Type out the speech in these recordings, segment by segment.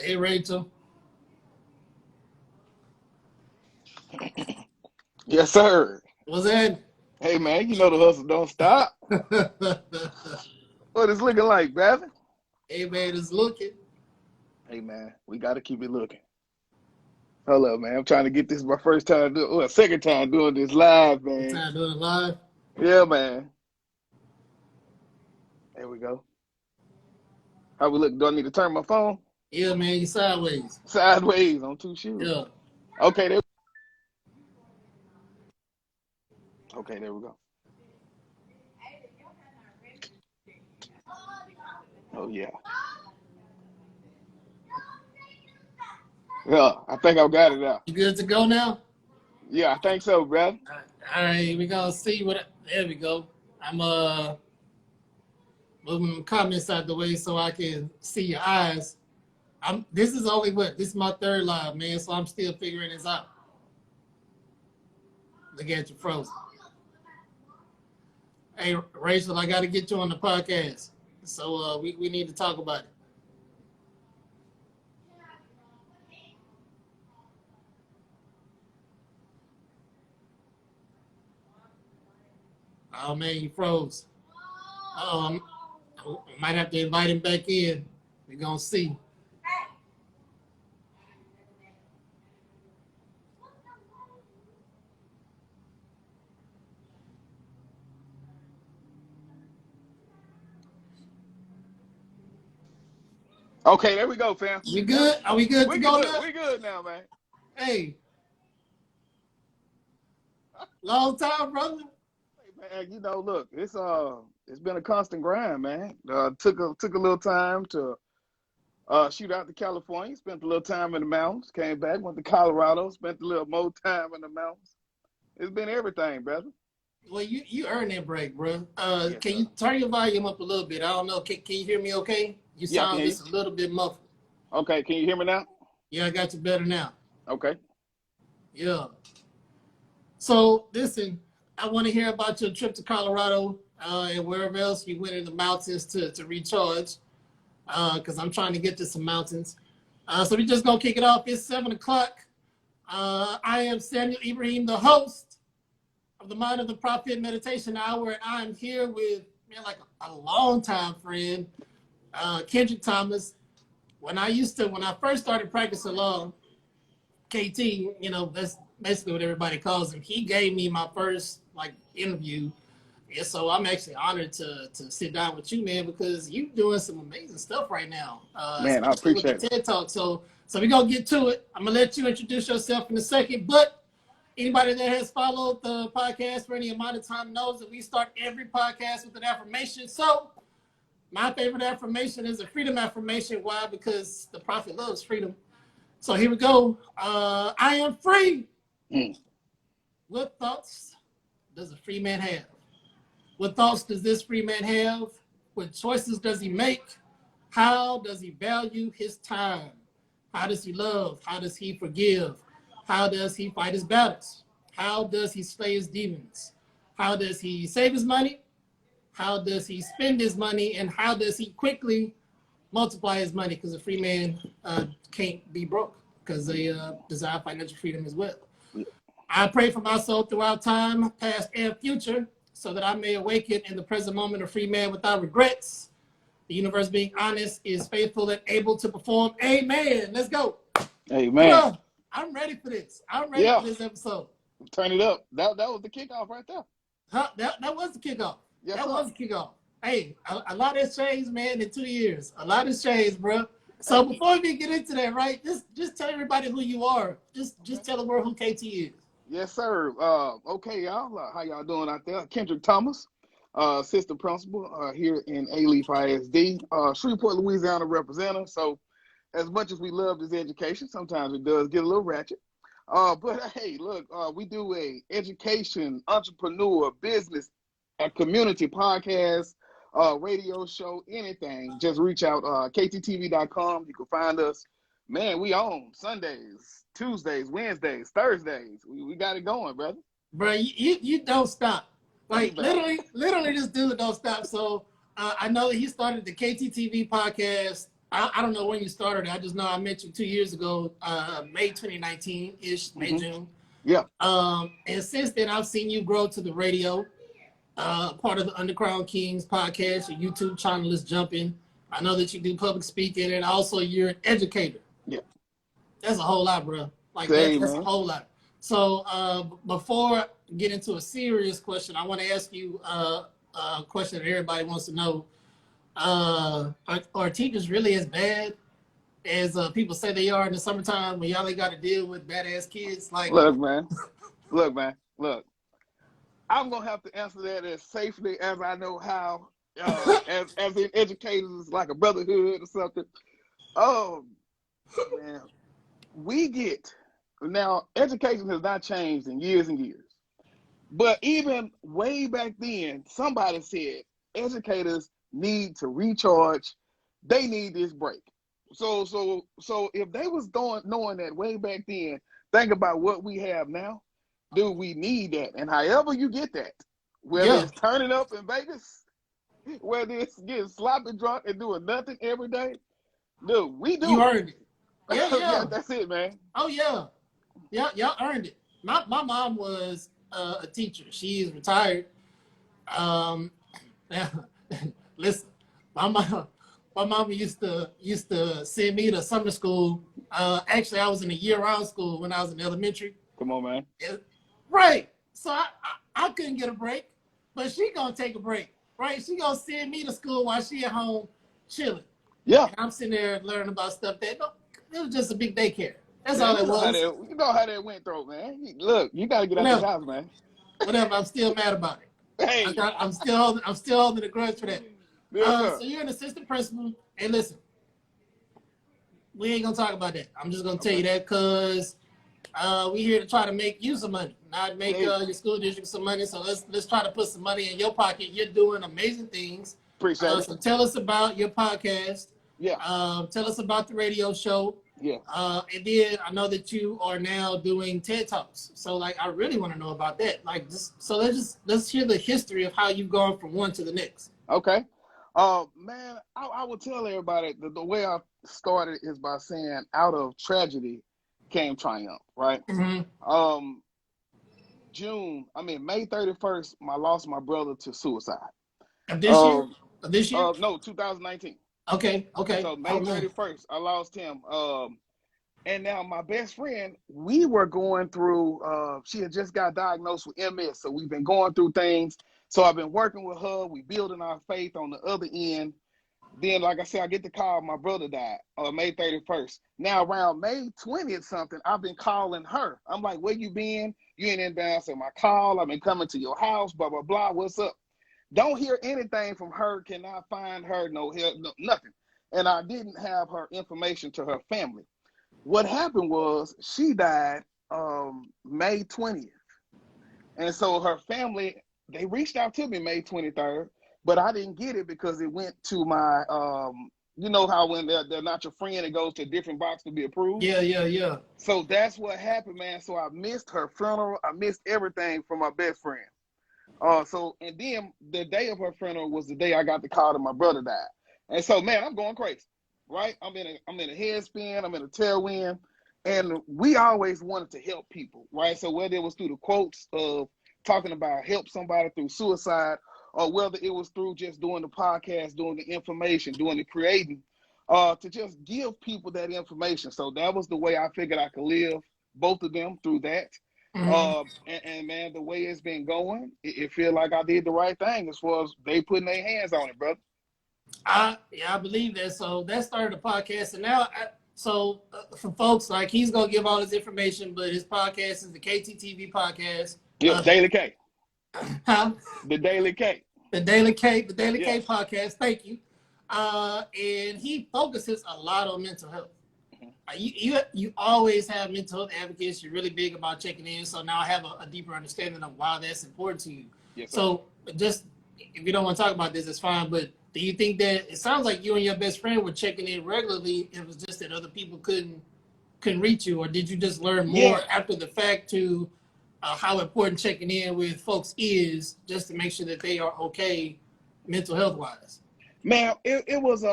Hey, Rachel. Yes, sir. What's that? Hey, man, you know the hustle don't stop. What it's looking like, brother? Hey, man, it's looking. Hey, man, we got to keep it looking. Hold up, man. I'm trying to get this my first time doing, well, second time doing this live, What man. time doing it live? Yeah, man. There we go. How we look? Do I need to turn my phone Yeah, man, you sideways. sideways on two shoes? Yeah. Okay, there. Okay, there we go. Oh yeah, yeah. I think I've got it now. You good to go now? Yeah, I think so, brother. All right, we gonna see what. There we go. I'm moving the comments out the way so I can see your eyes. This is only what? This is my third live, man, so I'm still figuring this out. Look at you frozen. Hey, Rachel, I got to get you on the podcast. So we need to talk about it. Oh, man, you froze. I might have to invite him back in. We're going to see. Okay, there we go, fam. We good? Are we good to go now? We good now, man. Hey, long time, brother. Hey, man, you know, look, it's been a constant grind, man. Took a little time to shoot out to California, spent a little time in the mountains, came back, went to Colorado, spent a little more time in the mountains. It's been everything, brother. Well, you earned that break, bro. Yes, Can sir. you turn your volume up a little bit? I don't know. Can you hear me okay? You Yeah, I can sound hear just a little bit muffled. Okay, can you hear me now? Yeah, I got you better now. Okay. Yeah. So, listen, I want to hear about your trip to Colorado and wherever else you went in the mountains to recharge because I'm trying to get to some mountains. So we're just going to kick it off. It's 7 o'clock. I am Samuel Ibrahim, the host of the Mind of the Prophet Meditation Hour, and I'm here with, man, like a longtime friend, Kendrick Thomas. When I first started practicing law, KT, you know, that's basically what everybody calls him. He gave me my first interview. And so I'm actually honored to sit down with you, man, because you're doing some amazing stuff right now. Man, I Especially with appreciate the it. TED Talk. So we're gonna get to it. I'm gonna let you introduce yourself in a second. But anybody that has followed the podcast for any amount of time knows that we start every podcast with an affirmation. So my favorite affirmation is a freedom affirmation. Why? Because the prophet loves freedom. So here we go. I am free. Mm. What thoughts does a free man have? What thoughts does this free man have? What choices does he make? How does he value his time? How does he love? How does he forgive? How does he fight his battles? How does he slay his demons? How does he save his money? How does he spend his money? And how does he quickly multiply his money? Because a free man can't be broke because they desire financial freedom as well. I pray for my soul throughout time, past and future, so that I may awaken in the present moment a free man without regrets. The universe, being honest, is faithful and able to perform. Amen. Let's go. Amen. I'm ready for this. I'm ready for this episode. Turn it up. That was the kickoff right there. Huh? That was the kickoff. Yes, that sir. was the kickoff. Hey, a lot has changed, man, in 2 years. A lot has changed, bro. So before we get into that, right, just tell everybody who you are. Just tell the world who KT is. Yes, sir. Okay, y'all. How y'all doing out there? Kendrick Thomas, assistant principal here in A-Leaf ISD, Shreveport, Louisiana representative. So as much as we love this education, sometimes it does get a little ratchet. But hey, look, we do a education, entrepreneur, business, a community podcast, radio show, anything. Just reach out, kttv.com. You can find us. Man, we on Sundays, Tuesdays, Wednesdays, Thursdays. We got it going, brother. Bro, you don't stop. Like literally this dude don't stop. So I know that he started the KTTV podcast I don't know when you started. I just know I met you 2 years ago, May 2019-ish, May, June. Yeah. And since then, I've seen you grow to the radio, part of the Underground Kingz podcast. Your YouTube channel is jumping. I know that you do public speaking, and also you're an educator. Yeah. That's a whole lot, bro. Like that's a whole lot. So before I get into a serious question, I want to ask you a question that everybody wants to know. Are teachers really as bad as people say they are in the summertime when y'all ain't got to deal with badass kids? Like, look, man. I'm gonna have to answer that as safely as I know how. As in educators, like a brotherhood or something. Oh, man, we get now. Education has not changed in years and years, but even way back then, somebody said educators need to recharge. They need this break. So if they was knowing that way back then, think about what we have now. Do we need that? And however you get that, whether it's turning up in Vegas, whether it's getting sloppy drunk and doing nothing every day, dude, we do. You earned it. Yeah, that's it, man. Oh yeah, y'all earned it. My mom was a teacher. She is retired. Listen, my mom used to send me to summer school. Actually, I was in a year-round school when I was in elementary. Come on, man. Right. So I couldn't get a break, but she gonna take a break. Right. She gonna send me to school while she at home chilling. Yeah. And I'm sitting there learning about stuff that it was just a big daycare. That's all it was. You know how that went through, man. Look, you gotta get out the house, man. Whatever. I'm still mad about it. Hey. I'm still holding a grudge for that. Yeah, so you're an assistant principal, and listen, we ain't gonna talk about that. I'm just gonna tell you that because we here to try to make you some money, not make your school district some money. So let's try to put some money in your pocket. You're doing amazing things. Appreciate it. So tell us about your podcast. Yeah. Tell us about the radio show. Yeah. And then I know that you are now doing TED Talks. So like I really want to know about that. Like let's hear the history of how you've gone from one to the next. Okay. Man, I would tell everybody that the way I started is by saying out of tragedy came triumph, right? Mm-hmm. May 31st, I lost my brother to suicide. Of this year? Of this year? No, 2019. Okay. So May 31st, I lost him. And now my best friend, we were going through, she had just got diagnosed with MS. So we've been going through things. So I've been working with her. We building our faith on the other end. Then, like I said, I get the call, my brother died on May 31st. Now around May 20th something, I've been calling her. I'm like, where you been? You ain't in answering my call. I've been coming to your house, blah, blah, blah. What's up? Don't hear anything from her. Cannot find her, no help, no, nothing. And I didn't have her information to her family. What happened was she died May 20th. And so her family, they reached out to me May 23rd, but I didn't get it because it went to my, you know how when they're not your friend, it goes to a different box to be approved? Yeah. So that's what happened, man. So I missed her funeral. I missed everything from my best friend. And then the day of her funeral was the day I got the call that my brother died. And so, man, I'm going crazy, right? I'm in a headspin. I'm in a tailwind. And we always wanted to help people, right? So whether it was through the quotes of talking about help somebody through suicide, or whether it was through just doing the podcast, doing the information, doing the creating, to just give people that information. So that was the way I figured I could live both of them through that. Mm-hmm. And man, the way it's been going, it feel like I did the right thing as far as they putting their hands on it, brother. I believe that. So that started the podcast, and now for folks, like he's gonna give all his information, but his podcast is the KTTV podcast. Yeah, Daily K. Huh? The Daily K. The Daily K podcast. Thank you. And he focuses a lot on mental health. You always have mental health advocates. You're really big about checking in. So now I have a deeper understanding of why that's important to you. Yes, so just if you don't want to talk about this, it's fine. But do you think that it sounds like you and your best friend were checking in regularly? It was just that other people couldn't reach you, or did you just learn more after the fact to how important checking in with folks is just to make sure that they are okay mental health wise? Man, it was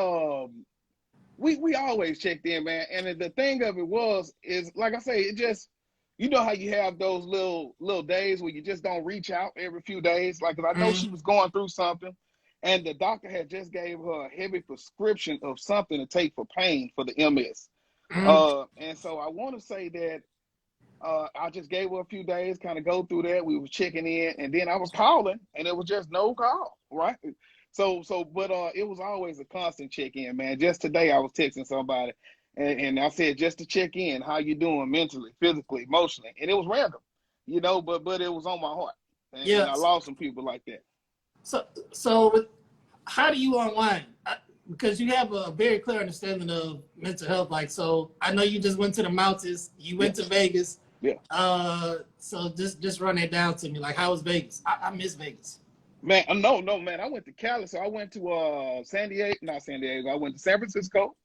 we always checked in, man. And the thing of it is like I say, it just, you know how you have those little days where you just don't reach out every few days. Like, 'cause I know she was going through something, and the doctor had just gave her a heavy prescription of something to take for pain for the MS. And so I want to say that I just gave her a few days, kind of go through that. We were checking in, and then I was calling, and it was just no call, right? But it was always a constant check-in, man. Just today I was texting somebody, and I said, just to check in, how you doing mentally, physically, emotionally. And it was random, you know, but it was on my heart. And I lost some people like that. So how do you unwind? Because you have a very clear understanding of mental health. Like, so I know you just went to the mountains, you went to Vegas. Yeah. So just run it down to me. Like, how was Vegas? I miss Vegas. Man, no, man. I went to Cali, so I went to not San Diego. I went to San Francisco.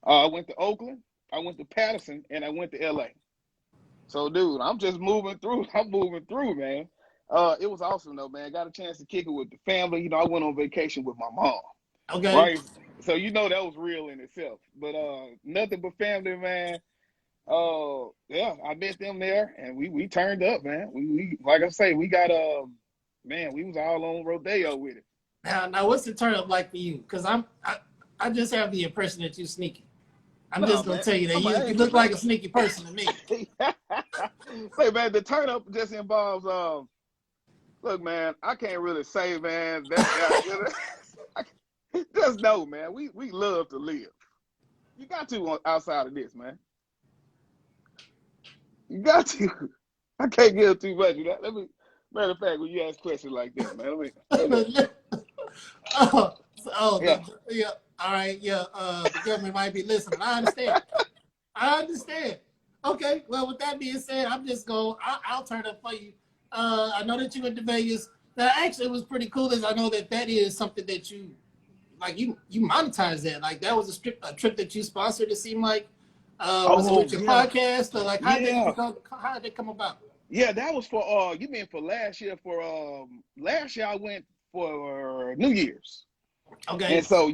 I went to Oakland. I went to Patterson, and I went to LA. So, dude, I'm just moving through. I'm moving through, man. It was awesome, though, man. Got a chance to kick it with the family. You know, I went on vacation with my mom. Okay. Right. So, you know, that was real in itself. But nothing but family, man. Yeah, I met them there, and we turned up, man. We like I say, we got man, we was all on rodeo with it. Now what's the turn up like for you? Because I just have the impression that you're sneaky. I'm just gonna tell you that you look like a sneaky person to me. Say, man, the turn up just involves look, man, I can't really say, man, just know, man, we love to live. You got to outside of this, man. You got to. I can't give too much of that. Matter of fact, when you ask questions like that, man, yeah. All right, yeah. The government might be listening. I understand. Okay. Well, with that being said, I'm just going. I'll turn up for you. I know that you went to Vegas. That actually was pretty cool. As I know that is something that you like. You monetize that. Like, that was a trip that you sponsored. It seemed like. Was it with your podcast, or like how did it come about? Yeah, that was for you mean for last year? For last year I went for New Year's. Okay. And so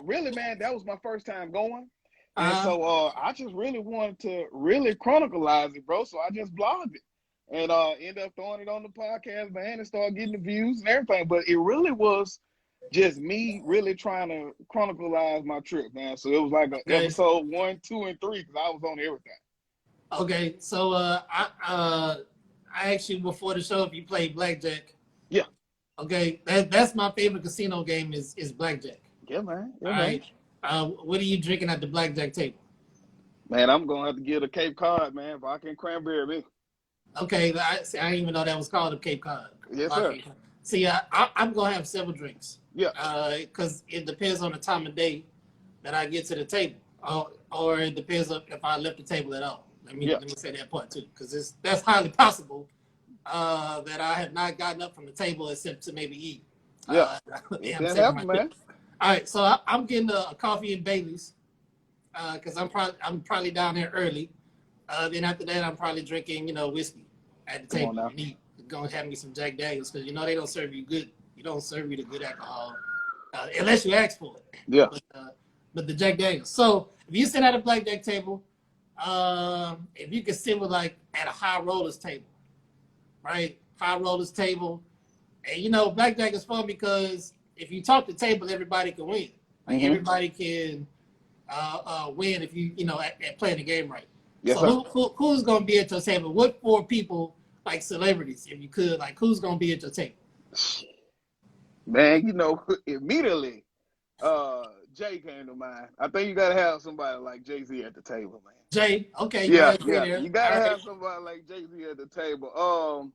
really, man, that was my first time going. And so I just really wanted to really chronicleize it, bro. So I just blogged it and ended up throwing it on the podcast, man, and started getting the views and everything. But it really was just me really trying to chronicleize my trip, man. So it was like episode 1, 2, and 3 because I was on everything. Okay, so I asked you before the show if you played blackjack. Yeah. Okay, that's my favorite casino game is blackjack. Yeah, man. All right. What are you drinking at the blackjack table? Man, I'm gonna have to get a Cape Cod, man. Vodka and cranberry, man. Okay, I didn't even know that was called a Cape Cod. Yes, sir. See, I'm gonna have several drinks. Yeah. Because it depends on the time of day that I get to the table, or it depends on if I left the table at all. Let me say that part too, because that's highly possible that I have not gotten up from the table except to maybe eat. That happens, man. All right, so I'm getting a coffee and Bailey's because I'm probably down there early. Then after that, I'm probably drinking whiskey at the table. And going to have me some Jack Daniels because they don't serve you good. You don't serve you the good alcohol unless you ask for it. Yeah. But the Jack Daniels. So if you sit at a blackjack table, if you could sit with like at a high rollers table, right? High rollers table, and blackjack is fun because if you talk the table, everybody can win. Like everybody can win if you at playing the game right. Yes, so who's gonna be at your table? What 4 people, like celebrities, if you could, like who's gonna be at your table? Man, immediately Jay came to mind. I think you gotta have somebody like Jay-Z at the table, man. Jay, okay, yeah. You gotta have somebody like Jay-Z at the table.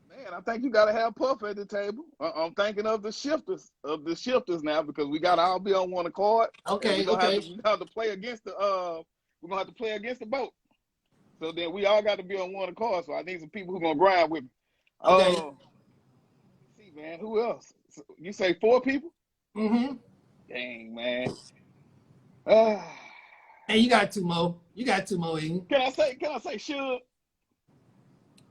Man, I think you gotta have Puff at the table. I'm thinking of the shifters now because we gotta all be on one accord. Okay, we're gonna have to play against the boat. So then we all got to be on one accord. So I need some people who gonna grind with me. Okay. See, man, who else? You say 4 people? Mm-hmm. Dang, man. Hey, you got 2 more. Eden. Can I say Suge?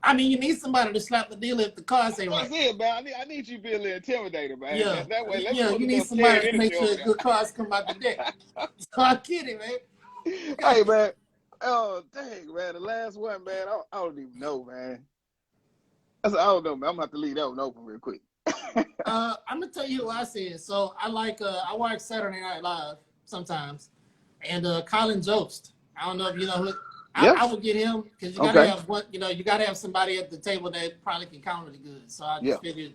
I mean, you need somebody to slap the dealer if the cards ain't right. That's it, man. I need you to be a little intimidator, man. Yeah, That way, let's yeah. put You a need little somebody scared to make energy sure over the good cards come out the deck. So I get it, man. there. Hey, man. Oh, dang, man. The last one, man. I don't even know, man. I don't know, man. I'm going to have to leave that one open real quick. I'm gonna tell you who I said. So I watch Saturday Night Live sometimes, and Colin Jost. I don't know if you know who. I would get him because you gotta have one. You know, you gotta have somebody at the table that probably can count really good. So I just figured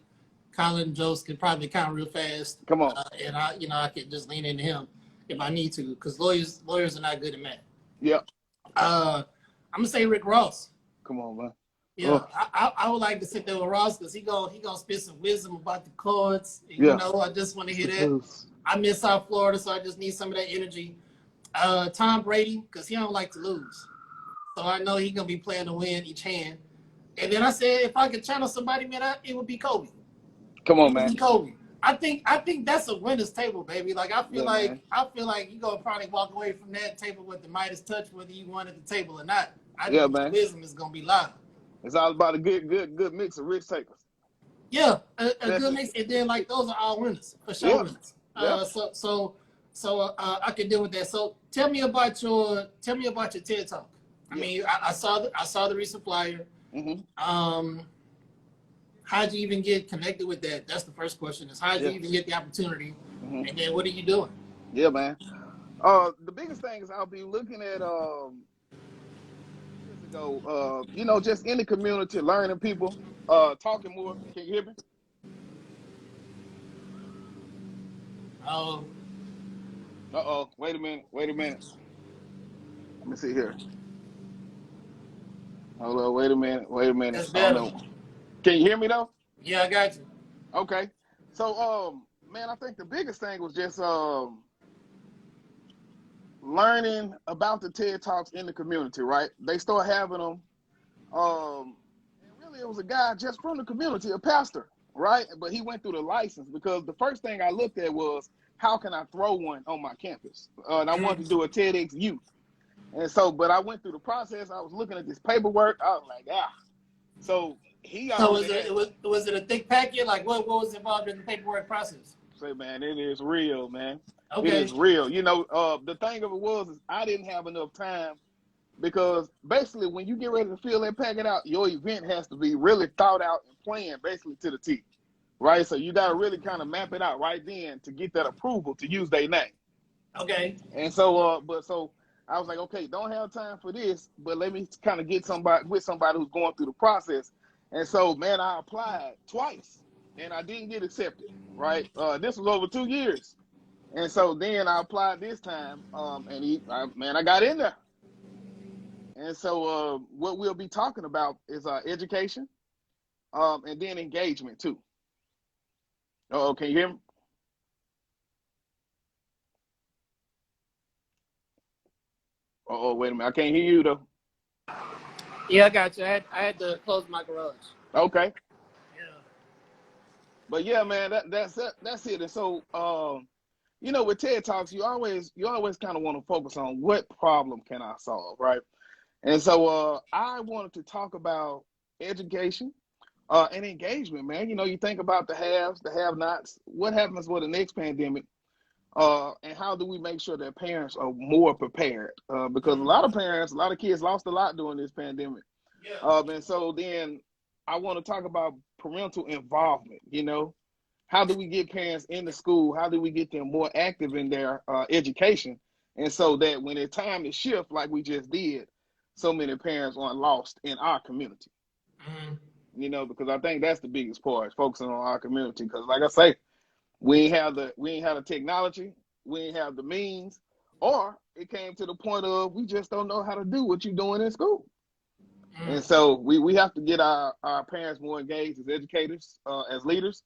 Colin Jost could probably count real fast. Come on, and I could just lean into him if I need to because lawyers are not good at math. Yeah. I'm gonna say Rick Ross. Come on, man. Yeah, I would like to sit there with Ross because he gonna spit some wisdom about the chords. And, you know, I just want to hear that. I miss South Florida, so I just need some of that energy. Tom Brady, because he don't like to lose. So I know he's gonna be playing to win each hand. And then I said if I could channel somebody, man, it would be Kobe. Come on, man. Kobe. I think that's a winner's table, baby. Like I feel like you gonna probably walk away from that table with the Midas touch, whether you won at the table or not. I think the wisdom is gonna be loud. It's all about a good mix of risk takers. Yeah, a good mix, and then like those are all winners for sure. Winners. So I can deal with that. So tell me about your TED Talk. I mean, I saw the recent flyer. Mm-hmm. How'd you even get connected with that? That's the first question. Is how'd you even get the opportunity? And then what are you doing? Yeah, man. The biggest thing is I'll be looking at you know, just in the community, learning people, talking more. Can you hear me? Oh. Wait a minute. Let me see here. Hold on. Wait a minute. That's better. Can you hear me though? Yeah, I got you. Okay. So, man, I think the biggest thing was just learning about the TED Talks in the community, right? They start having them. And really, it was a guy just from the community, a pastor, right? But he went through the license because the first thing I looked at was how can I throw one on my campus? And I wanted to do a TEDx youth. And so, but I went through the process. I was looking at this paperwork. I was like, So he. So was it a thick packet? Like what was involved in the paperwork process? Say, man, it is real, man. Okay. It is real. You know, the thing of it was is I didn't have enough time because basically when you get ready to fill that packet out, your event has to be really thought out and planned basically to the T, right? So you got to really kind of map it out right then to get that approval to use their name. Okay. And so, so I was like, okay, don't have time for this, but let me kind of get somebody who's going through the process. And so, man, I applied twice and I didn't get accepted, right? This was over 2 years. And so then I applied this time, and I got in there. And so what we'll be talking about is education, and then engagement too. Oh, can you hear me? Oh, wait a minute. I can't hear you though. Yeah, I got you. I had to close my garage. Okay. Yeah. But yeah, man, that's it. And so, you know, with TED Talks, you always kind of want to focus on what problem can I solve, right? And so I wanted to talk about education and engagement, man. You know, you think about the haves, the have-nots. What happens with the next pandemic? And how do we make sure that parents are more prepared? Because a lot of kids lost a lot during this pandemic. Yeah. And so then I want to talk about parental involvement. You know, how do we get parents in the school? How do we get them more active in their education? And so that when it's time to shift, like we just did, so many parents aren't lost in our community. Mm-hmm. You know, because I think that's the biggest part, is focusing on our community. Because like I say, we ain't have the technology, we ain't have the means, or it came to the point of we just don't know how to do what you're doing in school. Mm-hmm. And so we have to get our parents more engaged as educators, as leaders,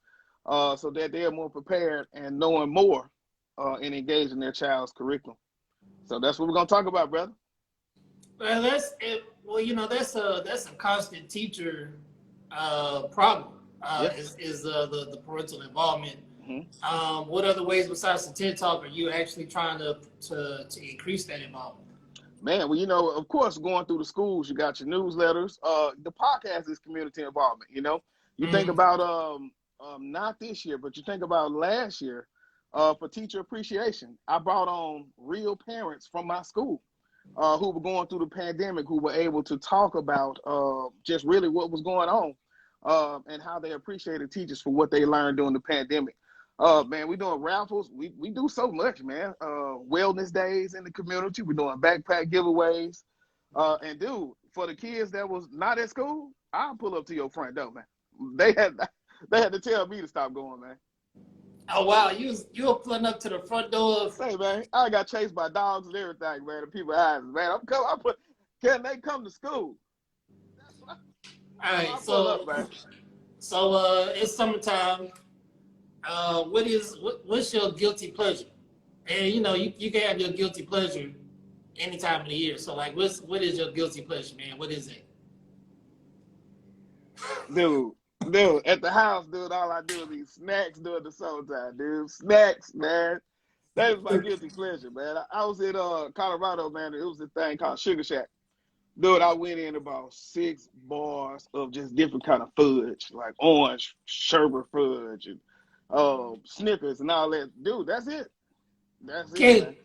so that they're more prepared and knowing more and engaging their child's curriculum. So that's what we're gonna talk about, brother. Well, that's it. Well, you know, that's a constant teacher problem. Is the parental involvement. Mm-hmm. What other ways besides the TED Talk are you actually trying to increase that involvement? Man, well, of course, going through the schools, you got your newsletters. The podcast is community involvement. You think about not this year, but you think about last year, for teacher appreciation. I brought on real parents from my school, who were going through the pandemic, who were able to talk about just really what was going on, and how they appreciated teachers for what they learned during the pandemic. Man, we doing raffles. We do so much, man. Wellness days in the community. We're doing backpack giveaways. And dude, for the kids that was not at school, I'll pull up to your front door, man. They had to tell me to stop going, man. Oh wow, you were pulling up to the front door. Say, man, I got chased by dogs and everything, man. And people asking, man, can they come to school? All right, so it's summertime. What's your guilty pleasure? And you can have your guilty pleasure any time of the year. So like, what is your guilty pleasure, man? What is it? Dude, at the house, dude, all I do is eat snacks during the summertime, dude. Snacks, man. That was my guilty pleasure, man. I was in Colorado, man. It was a thing called Sugar Shack. Dude, I went in about 6 bars of just different kind of fudge, like orange sherbet fudge and Snickers and all that. Dude, that's it. That's it, man.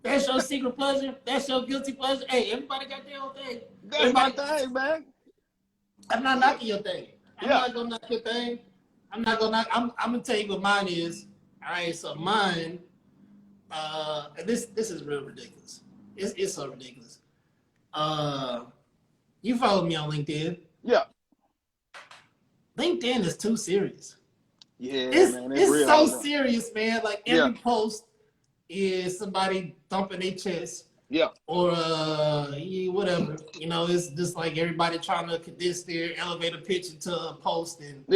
That's your secret pleasure? That's your guilty pleasure? Hey, everybody got their own thing. That's my thing, man. I'm not knocking your thing. I'm not gonna knock your thing. I'm gonna tell you what mine is. All right, so mine, this is real ridiculous. It's so ridiculous. You follow me on LinkedIn? Yeah. LinkedIn is too serious. Yeah, man, it's real, so serious, man. Like every post is somebody thumping their chest. Yeah. Or whatever. It's just like everybody trying to condense their elevator pitch into a post, and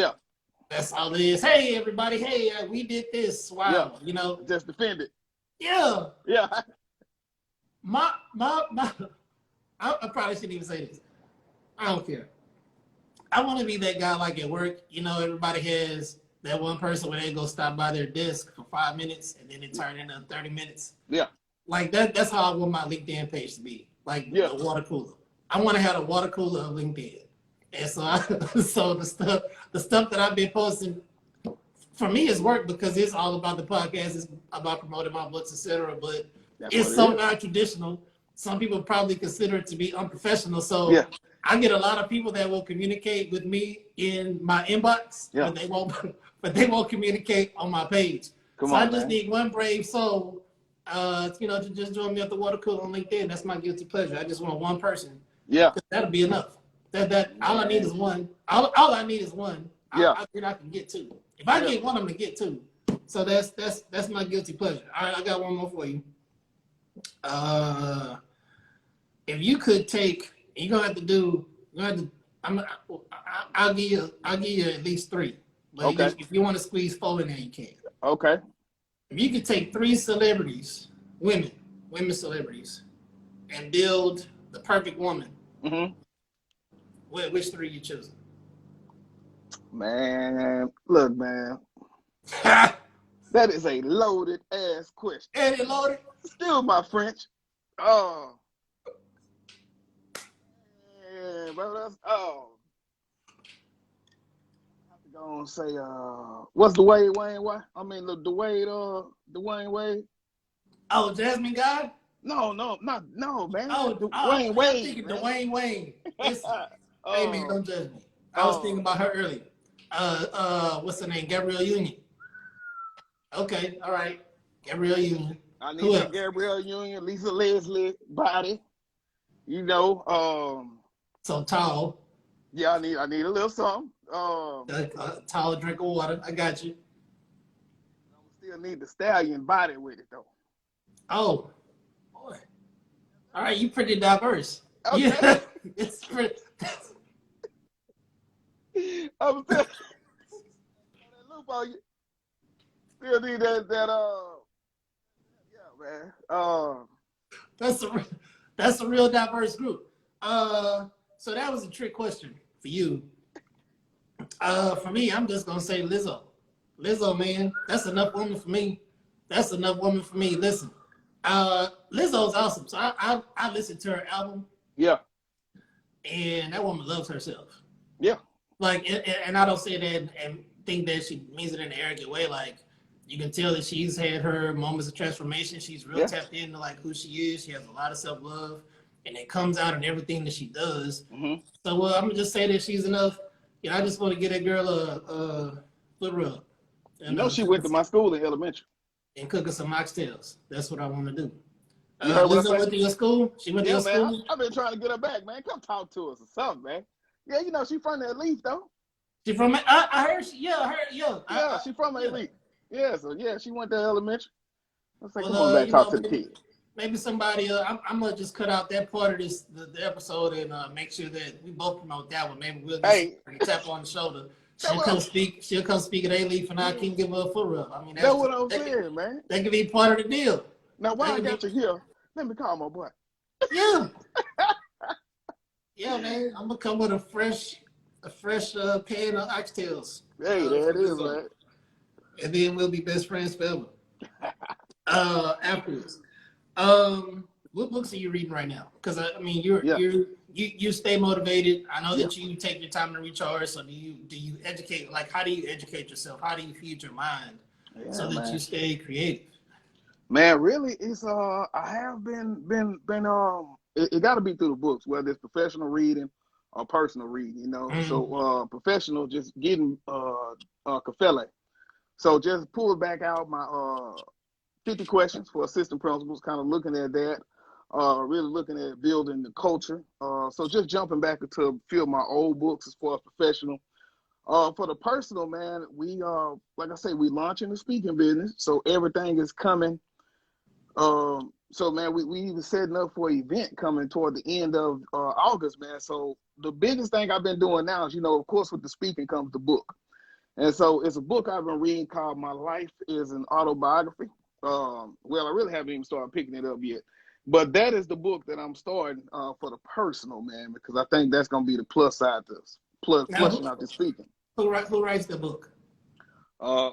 that's all it is. Hey, everybody! Hey, we did this. Wow, just defend it. Yeah. Yeah. I probably shouldn't even say this. I don't care. I want to be that guy like at work. Everybody has that one person where they go stop by their desk for 5 minutes and then it turn into 30 minutes. Yeah. Like that's how I want my LinkedIn page to be. Like the water cooler. I want to have a water cooler of LinkedIn. And so the stuff that I've been posting for me is work because it's all about the podcast. It's about promoting my books, etc. But it's so non-traditional. Some people probably consider it to be unprofessional. So I get a lot of people that will communicate with me in my inbox, but they won't communicate on my page. I just need one brave soul, to just join me at the water cooler on LinkedIn. That's my guilty pleasure. I just want one person. Yeah, that'll be enough. That all I need is one. All I need is one. I can get 2. If I get 1, I'm gonna get 2. So that's my guilty pleasure. All right, I got one more for you. If you could take, I'll give you at least 3. But if you want to squeeze 4 in there, you can. Okay. If you could take 3 celebrities, women celebrities, and build the perfect woman, which 3 you choosing? Man, look, man. That is a loaded ass question. And it loaded? Still my French. Oh. Yeah, bro, that's I have to go and say what's Dwayne Wayne? I mean Dwayne Wade. Oh, Jasmine Guy? No, man. Dwayne Wade. I'm thinking Dwayne Wayne. Hey man, don't judge me. I was thinking about her earlier. What's her name? Gabrielle Union. Okay, all right. Gabrielle Union. I need a Gabrielle Union, Lisa Leslie body. So tall. Yeah, I need a little something. A tall drink of water. I got you. I still need the stallion body with it though. Oh, boy. All right, you pretty diverse. Okay. Yeah, it's pretty. I'm still loop on you. Still need that yeah, man. That's a real diverse group. So that was a trick question for you. For me, I'm just gonna say Lizzo. Lizzo, man, that's enough woman for me. Listen, Lizzo's awesome. So I listened to her album. Yeah. And that woman loves herself. Yeah. Like, and I don't say that and think that she means it in an arrogant way. Like, you can tell that she's had her moments of transformation. She's real tapped into like who she is. She has a lot of self-love, and it comes out in everything that she does. So I'm gonna just say that she's enough. You know, I just want to get that girl a foot rub. And, you know, she went to my school in elementary. And cooking some oxtails. That's what I want to do. You heard what I Lizzo said? went to your school? She went to your school? I've been trying to get her back, man. Come talk to us or something, man. Yeah, you know, she from the Elite, though. She from, I heard, Yeah, she from Elite. Yeah, so yeah, she went to elementary. Let's say, well, come on back, talk to the kids. Maybe somebody, I'm going to just cut out that part of the episode and make sure that we both promote that one. Maybe we'll just tap on the shoulder. She'll come speak at A-Leaf and I can give her a foot rub. I mean, that's what I'm saying, man. That could be part of the deal. Now, while I got you here, let me call my boy. Yeah. Yeah, man. I'm going to come with a fresh pan of oxtails. Hey, there it is, man. And then we'll be best friends forever. Afterwards. What books are you reading right now? Because I mean, you stay motivated. I know that you take your time to recharge. So do you educate? Like, how do you educate yourself? How do you feed your mind so that you stay creative? Man, really, it's I have been it got to be through the books, whether it's professional reading or personal reading. You know, so professional, just getting Kafele. So just pull back out my 50 questions for assistant principals, kind of looking at that, really looking at building the culture. So just jumping back into a few of my old books as far as professional. For the personal, man, we like I say, we launching the speaking business, so everything is coming. So man, we even setting up for an event coming toward the end of August, man. So the biggest thing I've been doing now is, you know, of course, with the speaking comes the book. And so it's a book I've been reading called My Life is an Autobiography. Well, I really haven't even started picking it up yet. But that is the book that I'm starting for the personal, man, because I think that's going to be the plus side to us, flushing out the speaking. Who writes the book?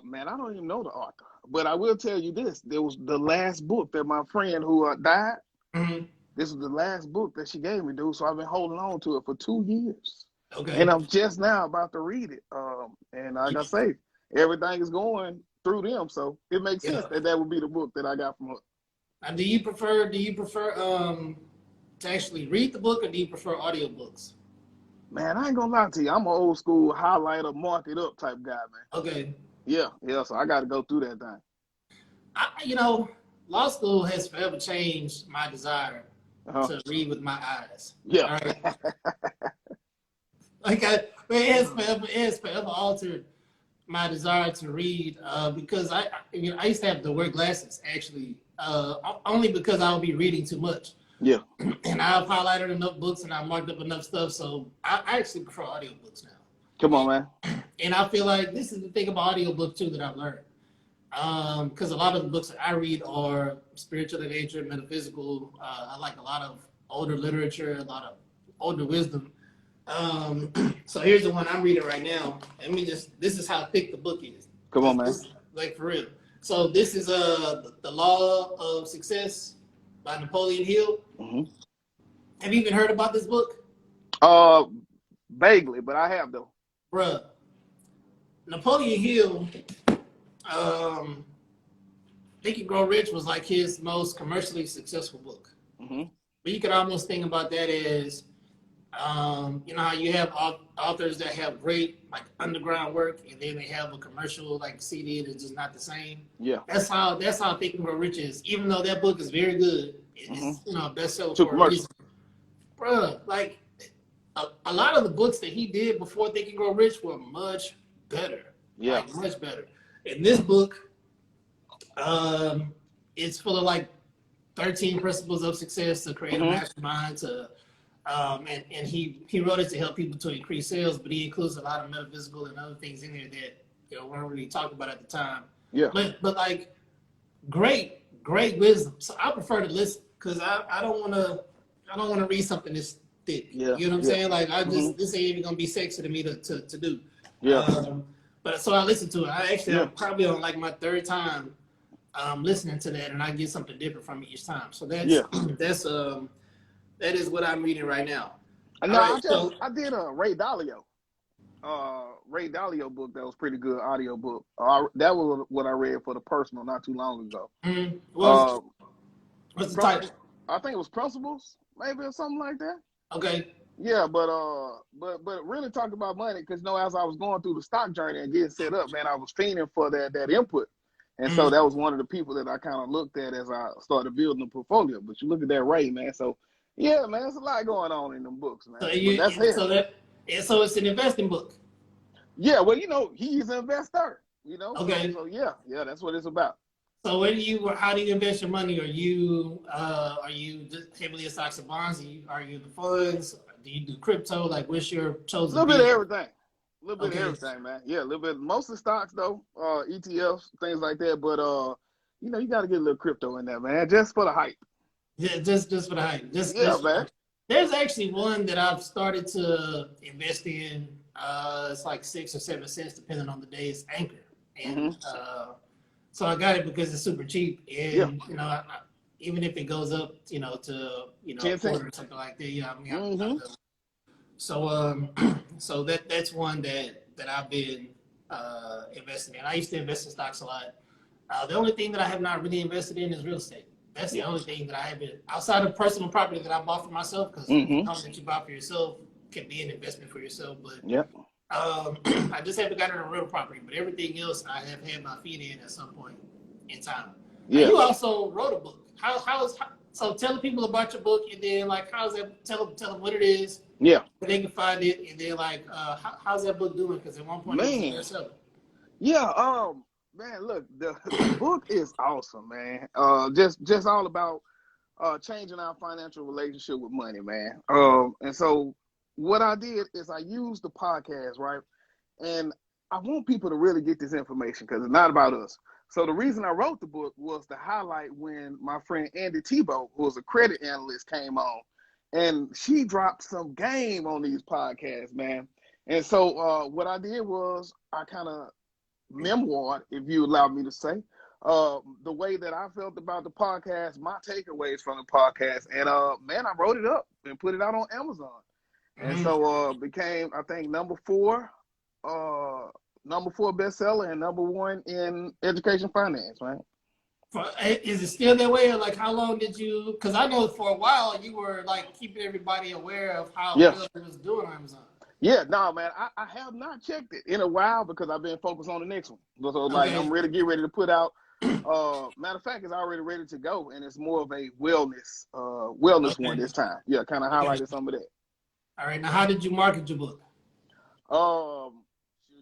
Man, I don't even know the author. But I will tell you this. There was the last book that my friend who died, this was the last book that she gave me, dude. So I've been holding on to it for 2 years. Okay. And I'm just now about to read it. And like I say, everything is going through them. So it makes sense that would be the book that I got from her. Now, do you prefer to actually read the book, or do you prefer audiobooks? Man, I ain't gonna lie to you. I'm an old school highlighter, mark it up type guy, man. Okay. Yeah. So I got to go through that thing. Law school has forever changed my desire to read with my eyes. Yeah. Right? It has forever altered my desire to read because I used to have to wear glasses actually only because I would be reading too much. Yeah. And I've highlighted enough books and I marked up enough stuff, so I actually prefer audiobooks now. Come on, man. And I feel like this is the thing about audiobooks too that I've learned. Because a lot of the books that I read are spiritual in nature, metaphysical. I like a lot of older literature, a lot of older wisdom. So here's the one I'm reading right now. This is how thick the book is. Come on, man. Like for real. So this is The Law of Success by Napoleon Hill. Have you even heard about this book? Vaguely, but I have though. Bruh. Napoleon Hill, Think and Grow Rich was like his most commercially successful book. But you could almost think about that as, you know how you have authors that have great like underground work, and then they have a commercial like CD that's just not the same. Yeah, that's how Think and Grow Rich is. Even though that book is very good, it's a bestseller for a reason. Bruh, like a lot of the books that he did before Think and Grow Rich were much better. Yeah, like, much better. And this book, it's full of like 13 principles of success to create a mastermind to. And he wrote it to help people to increase sales, but he includes a lot of metaphysical and other things in there that weren't really talked about at the time. Yeah. But like great wisdom. So I prefer to listen because I don't want to read something that's thick. Yeah. You know what I'm saying? Like this ain't even gonna be sexy to me to do. Yeah. But so I listened to it. I'm probably on like my third time listening to that, and I get something different from it each time. So that's Yeah. that is what I'm reading right now. And All now right, I did a Ray Dalio book that was pretty good, audio book. That was what I read for the personal not too long ago. What's the title? I think it was Principles, maybe, or something like that. Okay. Yeah, but really talk about money, because as I was going through the stock journey and getting set up, man, I was fiending for that input. And so that was one of the people that I kind of looked at as I started building the portfolio. But you look at that Ray, man. So yeah, man, there's a lot going on in them books, man. So it's an investing book. Yeah, well, he's an investor, Okay. So yeah, that's what it's about. So how do you invest your money? Are you just heavily in stocks and bonds? Are you in the funds? Do you do crypto? Like, what's your chosen? A little bit of everything. A little bit of everything, man. Yeah, a little bit. Mostly stocks, though, ETFs, things like that. But you got to get a little crypto in there, man, just for the hype. Yeah, just for the hype. Man. There's actually one that I've started to invest in. It's like 6 or 7 cents, depending on the day. It's Anchor, and so I got it because it's super cheap, and even if it goes up, to a quarter or something like that, so that's one that I've been investing in. I used to invest in stocks a lot. The only thing that I have not really invested in is real estate. That's the only thing that I haven't, outside of personal property that I bought for myself, because something that you buy for yourself can be an investment for yourself. But I just haven't gotten a real property. But everything else I have had my feet in at some point in time. Yeah. You also wrote a book. So tell the people about your book, and then how's that? Tell them what it is. Yeah. Where they can find it, and then how's that book doing? Because at one point it was bestseller. Yeah. Man, look, the book is awesome, man. Just all about changing our financial relationship with money, man. And so what I did is I used the podcast, right? And I want people to really get this information because it's not about us. So the reason I wrote the book was to highlight when my friend Andy Tebow, who was a credit analyst, came on, and she dropped some game on these podcasts, man. And so what I did was I kind of memoir, if you allow me to say, the way that I felt about the podcast, my takeaways from the podcast, and man, I wrote it up and put it out on Amazon, and so became, I think, number 4 bestseller and number 1 in education finance, right? Is it still that way, or how long did you? Because I know for a while you were keeping everybody aware of how well it was doing on Amazon. Yeah, no, man, I have not checked it in a while because I've been focused on the next one. So, I'm ready to put out. Matter of fact, it's already ready to go, and it's more of a wellness one this time. Yeah, kind of highlighted some of that. All right, now how did you market your book?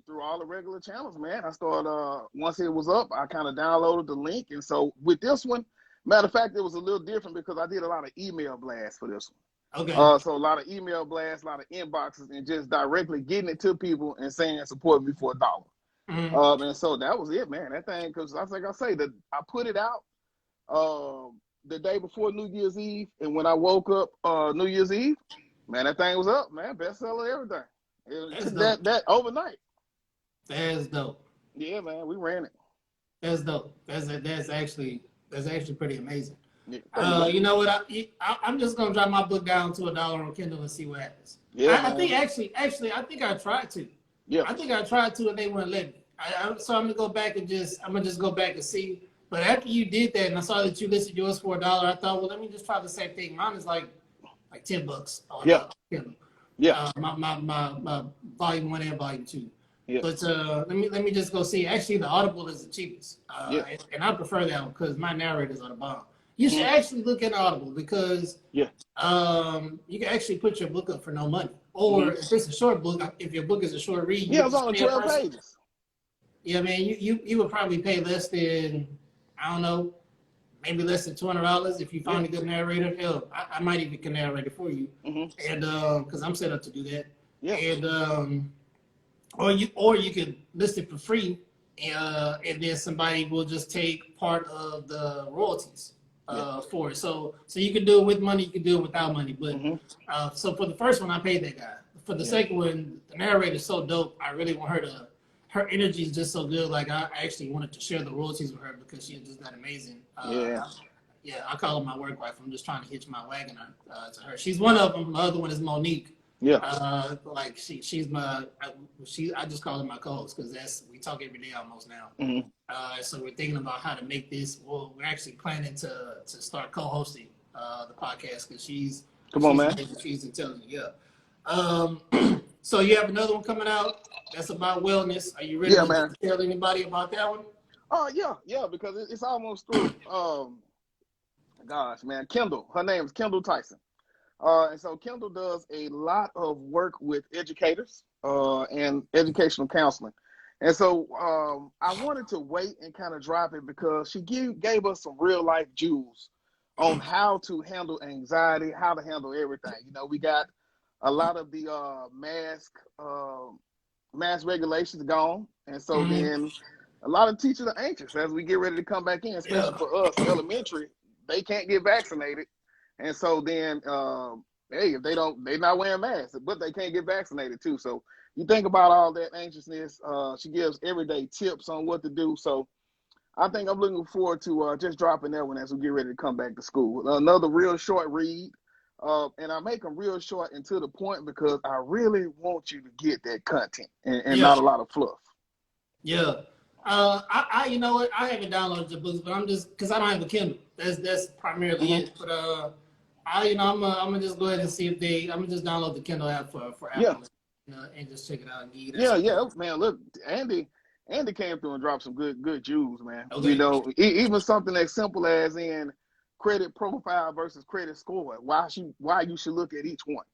Through all the regular channels, man. I started once it was up, I kind of downloaded the link, and so with this one, matter of fact, it was a little different because I did a lot of email blasts for this one. Okay. So a lot of email blasts, a lot of inboxes, and just directly getting it to people and saying support me for $1. And so that was it, man. That thing, because I put it out the day before New Year's Eve, and when I woke up New Year's Eve, man, that thing was up, man. Bestseller, everything. That overnight. That's dope. Yeah, man, we ran it. That's dope. That's actually pretty amazing. Yeah, you know what? I'm just gonna drop my book down to $1 on Kindle and see what happens. Yeah, I think actually, I think I tried to. Yeah, I think I tried to, and they wouldn't let me. So I'm gonna go back and go back and see. But after you did that, and I saw that you listed yours for $1, I thought, well, let me just try the same thing. Mine is like $10 on Kindle. Yeah. My volume 1 and volume 2. Yeah. But let me just go see. Actually, the Audible is the cheapest, and I prefer that one because my narrators are the bomb. You should actually look at Audible because you can actually put your book up for no money. Or if it's a short book, if your book is a short read, it's only 12 pages. Yeah, man, you would probably pay less than, I don't know, maybe less than $200 if you find a good narrator. Hell, I might even can narrate it for you, and because I'm set up to do that. Yeah, and or you could list it for free, and then somebody will just take part of the royalties for it. So you can do it with money, you can do it without money. But so for the first one, I paid that guy. For the second one, the narrator's so dope. I really want her to. her energy is just so good. Like I actually wanted to share the royalties with her because she is just that amazing. Yeah, I call her my work wife. I'm just trying to hitch my wagon to her. She's one of them. The other one is Monique. Yeah. Like she's my I just call her my co-host because we talk every day almost now. Mm-hmm. So we're thinking about how to make this. Well, we're actually planning to start co-hosting the podcast because she's intelligent. Yeah. So you have another one coming out that's about wellness. Are you ready to tell anybody about that one? Oh yeah, because it's almost through. Gosh, man, Kendall. Her name is Kendall Tyson. And so Kendall does a lot of work with educators and educational counseling. And so I wanted to wait and kind of drop it because she gave us some real life jewels on how to handle anxiety, how to handle everything. You know, we got a lot of the mask regulations gone. And so then a lot of teachers are anxious as we get ready to come back in, especially for us, elementary. They can't get vaccinated. And so then, hey, if they're not wearing masks, but they can't get vaccinated too. So you think about all that anxiousness. She gives everyday tips on what to do. So I think I'm looking forward to just dropping that one as we get ready to come back to school. Another real short read. And I make them real short and to the point because I really want you to get that content and not a lot of fluff. Yeah. I you know what? I haven't downloaded the books, but I'm just because I don't have a Kindle. That's primarily it. But I'm gonna just go ahead and see if I'm gonna just download the Kindle app for Apple, and just check it out. And man. Look, Andy came through and dropped some good jewels, man. Okay. You know, even something as simple as in credit profile versus credit score. Why you should look at each one,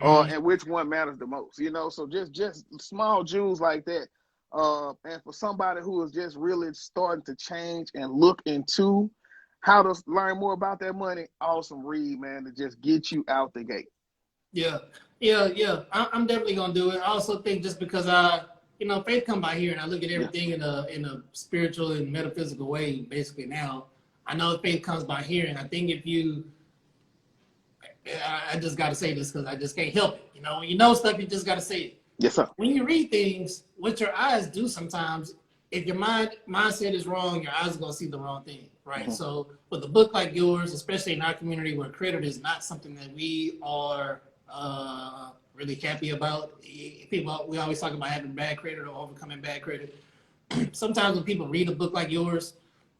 and which one matters the most. You know, so just small jewels like that. And for somebody who is just really starting to change and look into how to learn more about that money, awesome read, man, to just get you out the gate. Yeah. I'm definitely gonna do it. I also think just because faith come by here, and I look at everything in a spiritual and metaphysical way. Basically, now I know faith comes by hearing. I think I just got to say this because I just can't help it. You know, when you know stuff, you just got to say it. Yes, sir. When you read things, what your eyes do sometimes, if your mindset is wrong, your eyes are going to see the wrong thing, right? So with a book like yours, especially in our community where credit is not something that we are really happy about. We always talk about having bad credit or overcoming bad credit. Sometimes when people read a book like yours,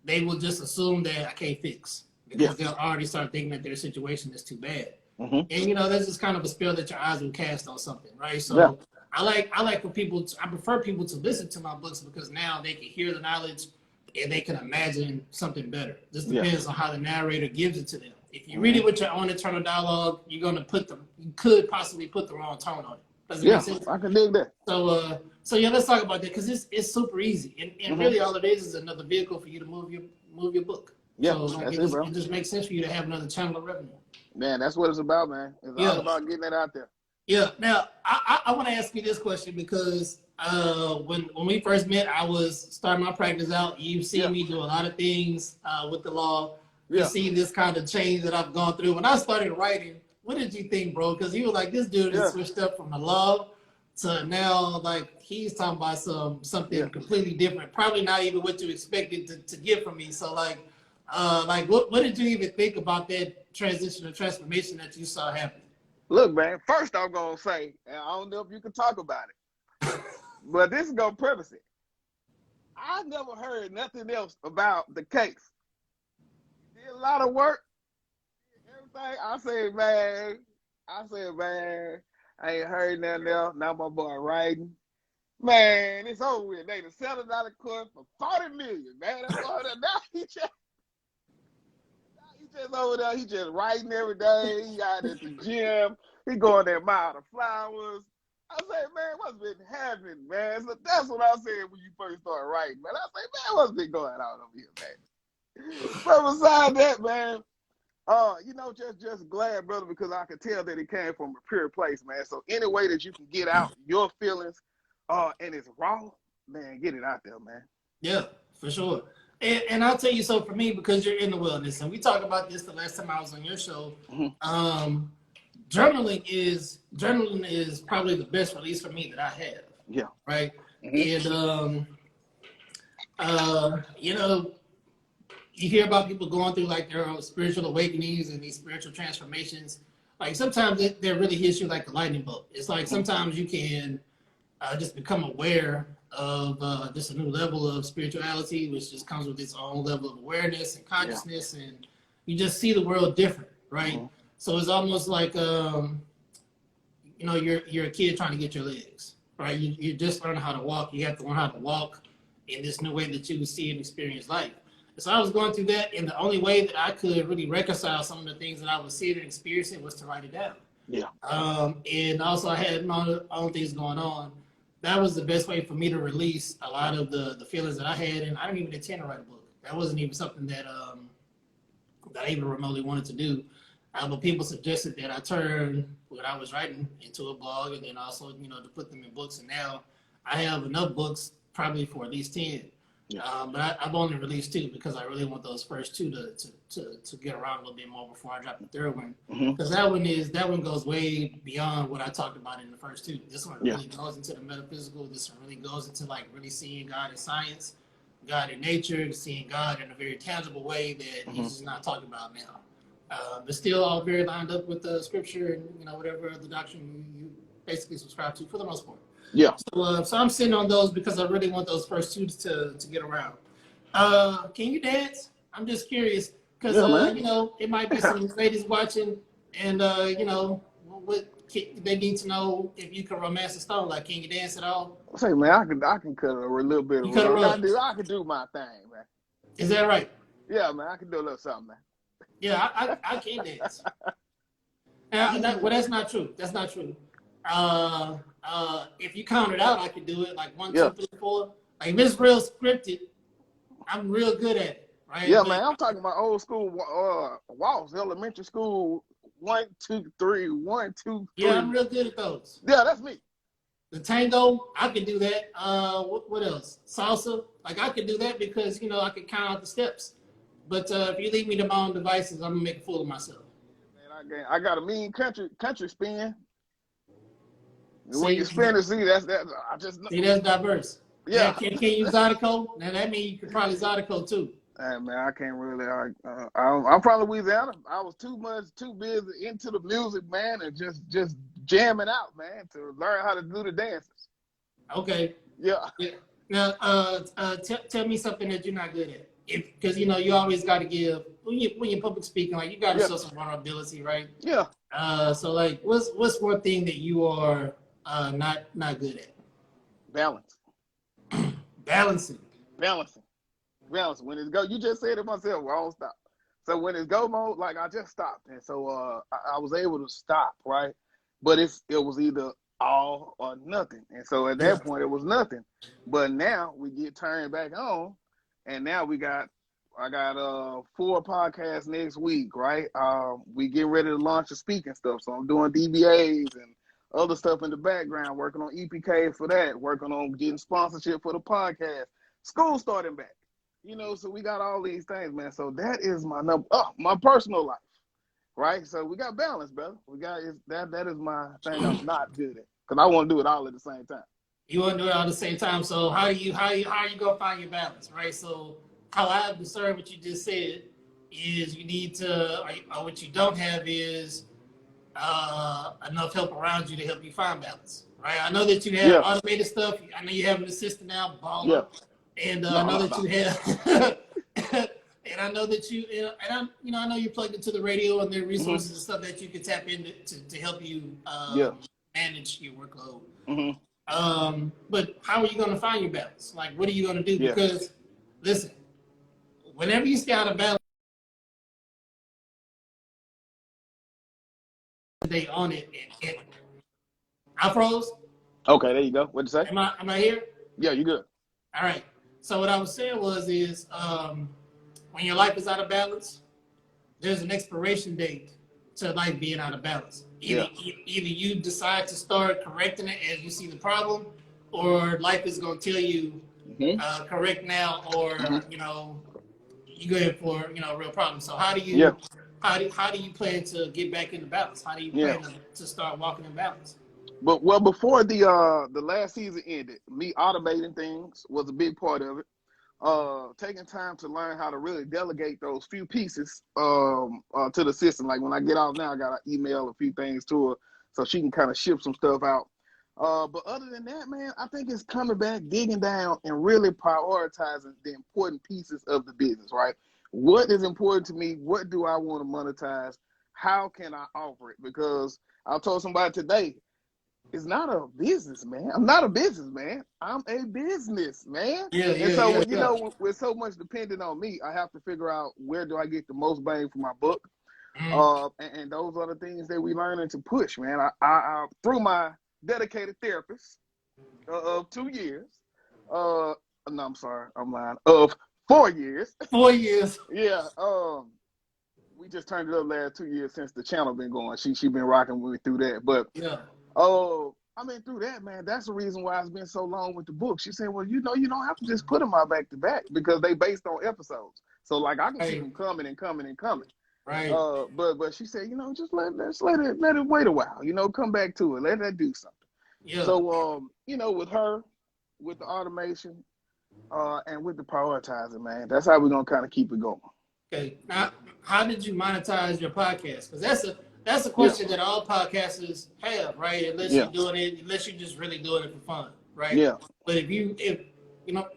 they will just assume that I can't fix because they'll already start thinking that their situation is too bad. And that's just kind of a spell that your eyes will cast on something, right? So I prefer people to listen to my books because now they can hear the knowledge and they can imagine something better. Just depends on how the narrator gives it to them. If you read it with your own internal dialogue, you could possibly put the wrong tone on it. Does it make sense? I can dig that. So let's talk about that because it's super easy and really all it is another vehicle for you to move your book. Yeah, so it just makes sense for you to have another channel of revenue. Man, that's what it's about, man. It's all about getting it out there. Yeah. Now, I want to ask you this question because when we first met, I was starting my practice out. You've seen me do a lot of things with the law. You've seen this kind of change that I've gone through. When I started writing, what did you think, bro? Because you were like, this dude has switched up from the law to now, like, he's talking about something completely different. Probably not even what you expected to get from me. So, what did you even think about that transition or transformation that you saw happen? Look, man, first I'm going to say, and I don't know if you can talk about it, but this is going to preface it. I never heard nothing else about the case. Did a lot of work, everything. I said, man, I ain't heard nothing else. Now my boy writing. Man, it's over with. They settled out of court for $40 million, man. That's all that. Now he just over there. He just writing every day. He out at the gym. He going there mile the flowers. I said, man, what's been happening, man? So that's what I said when you first started writing, man. I said, man, what's been going on over here, man? But besides that, man, just glad, brother, because I could tell that it came from a pure place, man. So any way that you can get out your feelings, and it's raw, man, get it out there, man. Yeah, for sure. And I'll tell you, so for me, because you're in the wilderness, and we talked about this the last time I was on your show, journaling is probably the best release for me that I have. Yeah. Right? And you know, you hear about people going through like their own spiritual awakenings and these spiritual transformations. Like sometimes it really hits you like a lightning bolt. It's like sometimes you can just become aware of just a new level of spirituality, which just comes with its own level of awareness and consciousness, and you just see the world different, right? So it's almost like you know, you're a kid trying to get your legs, right? You just learn how to walk. You have to learn how to walk in this new way that you see and experience life. So I was going through that, and the only way that I could really reconcile some of the things that I was seeing and experiencing was to write it down. And also I had my own things going on. That was the best way for me to release a lot of the feelings that I had, and I didn't even intend to write a book. That wasn't even something that that I even remotely wanted to do. But people suggested that I turn what I was writing into a blog, and then also, you know, to put them in books. And now I have enough books, probably for at least 10. But I've only released 2 because I really want those first 2 to get around a little bit more before I drop the third one. Because that one goes way beyond what I talked about in the first 2. This one really goes into the metaphysical. This one really goes into like really seeing God in science, God in nature, seeing God in a very tangible way that he's just not talking about now. But still all very lined up with the scripture and, you know, whatever other doctrine you basically subscribe to for the most part. So I'm sitting on those because I really want those first 2 to get around. Can you dance? I'm just curious because you know, it might be some ladies watching, and you know, what they need to know if you can romance a stone. Like, can you dance at all? Say, man, I can cut a little bit of I can do my thing, man. Is that right? Yeah, man, I can do a little something, man. Yeah, I can dance. Well, that's not true. That's not true. If you count it out, I can do it like 1, 2, 3, 4. Like if it's real scripted, I'm real good at it, right? Yeah, man, I'm talking about old school waltz, elementary school, 1, 2, 3, 1, 2, 3. Yeah, I'm real good at those. Yeah, that's me. The tango, I can do that. What else? Salsa, like I can do that because, you know, I can count out the steps. But if you leave me to my own devices, I'm gonna make a fool of myself. Man, I got a mean country spin. When you spin it, see that's diverse. Yeah. Can you Zydeco? Now that means you could probably Zydeco too. Hey, man, I can't really. I'm from Louisiana. I was too busy into the music, man, and just jamming out, man, to learn how to do the dances. Okay. Yeah. Now, tell me something that you're not good at. Because you know you always got to give when you're public speaking, like you got to show some vulnerability, right? Yeah. So like, what's one thing that you are not good at? Balance. Balancing. When it's go, you just said it myself. I don't stop. So when it's go mode, like I just stopped, and so I was able to stop, right? But it was either all or nothing, and so at that point it was nothing. But now we get turned back on. And now I got 4 podcasts next week, right? We getting ready to launch the speaking stuff. So I'm doing DBAs and other stuff in the background, working on EPKs for that, working on getting sponsorship for the podcast. School starting back. You know, so we got all these things, man. So that is my number. Oh, my personal life. Right? So we got balance, brother. That is my thing I'm not good at. Because I want to do it all at the same time. You want to do it all at the same time. So how are you gonna find your balance, right? So how I observed what you just said is you need to, or what you don't have is enough help around you to help you find balance, right? I know that you have automated stuff. I know you have an assistant now, baller, and I know that you have, and I know that you, and I know you're plugged into the radio and there are resources and stuff that you can tap into to help you manage your workload. But how are you going to find your balance? Like, what are you going to do? Because, listen, whenever you stay out of balance, they on it. And I froze. Okay, there you go. What'd you say? Am I here? Yeah, you good. All right. So what I was saying is when your life is out of balance, there's an expiration date to life being out of balance. Either you decide to start correcting it as you see the problem, or life is going to tell you correct now, or you know, you go in for a real problem. So how do you how do you plan to get back into balance? How do you plan to start walking in balance? But before the last season ended, me automating things was a big part of it. Taking time to learn how to really delegate those few pieces to the system. Like when I get off now, I gotta email a few things to her so she can kind of ship some stuff out. But other than that, man, I think it's coming back, digging down, and really prioritizing the important pieces of the business, right? What is important to me? What do I want to monetize? How can I offer it? Because I told somebody today, it's not a business, man. I'm not a businessman. I'm a business, man. And so when, you know, with so much dependent on me, I have to figure out where do I get the most bang for my buck. And those are the things that we learning to push, man. I through my dedicated therapist of 2 years. No, I'm sorry, I'm lying. Of 4 years. 4 years. Yeah. We just turned it up last 2 years since the channel been going. She been rocking with me through that. But I mean, through that, man, that's the reason why it's been so long with the book. She said, well, you know, you don't have to just put them out back to back because they based on episodes. So like I can keep them coming and coming and coming. Right. But she said, you know, just let it wait a while. You know, come back to it. Let that do something. Yeah. So you know, with her, with the automation, and with the prioritizing, man, that's how we're gonna kind of keep it going. Okay. Now, how did you monetize your podcast? Because that's a question that all podcasters have, right? Unless you're doing it, unless you're just really doing it for fun, right? Yeah. But if you know,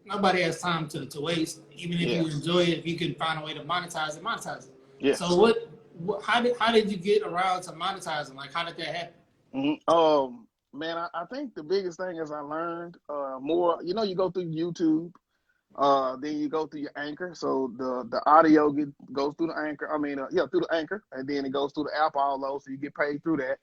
nobody has time to waste. Even if you enjoy it, if you can find a way to monetize it, monetize it. Yeah. So how did you get around to monetizing? Like, how did that happen? Man, I think the biggest thing is I learned more. You know, you go through YouTube. Then you go through your Anchor, so the audio goes through the Anchor. Through the Anchor, and then it goes through the app, all those, so you get paid through that.